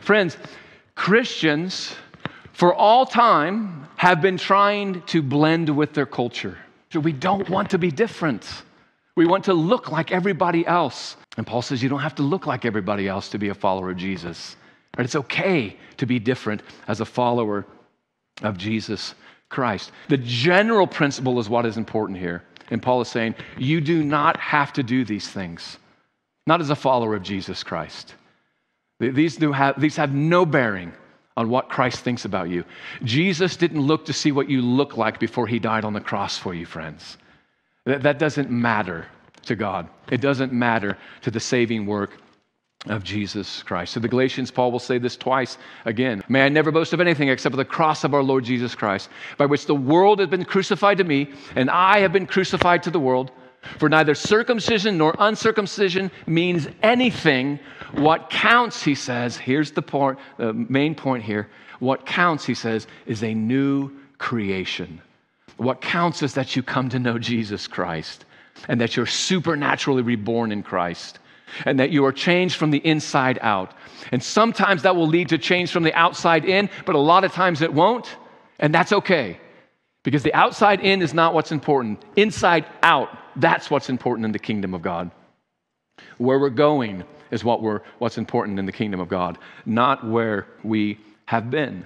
Friends, Christians for all time have been trying to blend with their culture. So we don't want to be different. We want to look like everybody else. And Paul says you don't have to look like everybody else to be a follower of Jesus. Right? It's okay to be different as a follower of Jesus Christ. The general principle is what is important here. And Paul is saying, you do not have to do these things, not as a follower of Jesus Christ. These have no bearing on what Christ thinks about you. Jesus didn't look to see what you look like before he died on the cross for you, friends. That doesn't matter to God. It doesn't matter to the saving work of Jesus Christ. So the Galatians, Paul will say this twice again. May I never boast of anything except for the cross of our Lord Jesus Christ, by which the world has been crucified to me, and I have been crucified to the world. For neither circumcision nor uncircumcision means anything. What counts, he says, here's the main point here. What counts, he says, is a new creation. What counts is that you come to know Jesus Christ, and that you're supernaturally reborn in Christ, and that you are changed from the inside out. And sometimes that will lead to change from the outside in, but a lot of times it won't, and that's okay. Because the outside in is not what's important. Inside out, that's what's important in the kingdom of God. Where we're going is what's important in the kingdom of God, not where we have been.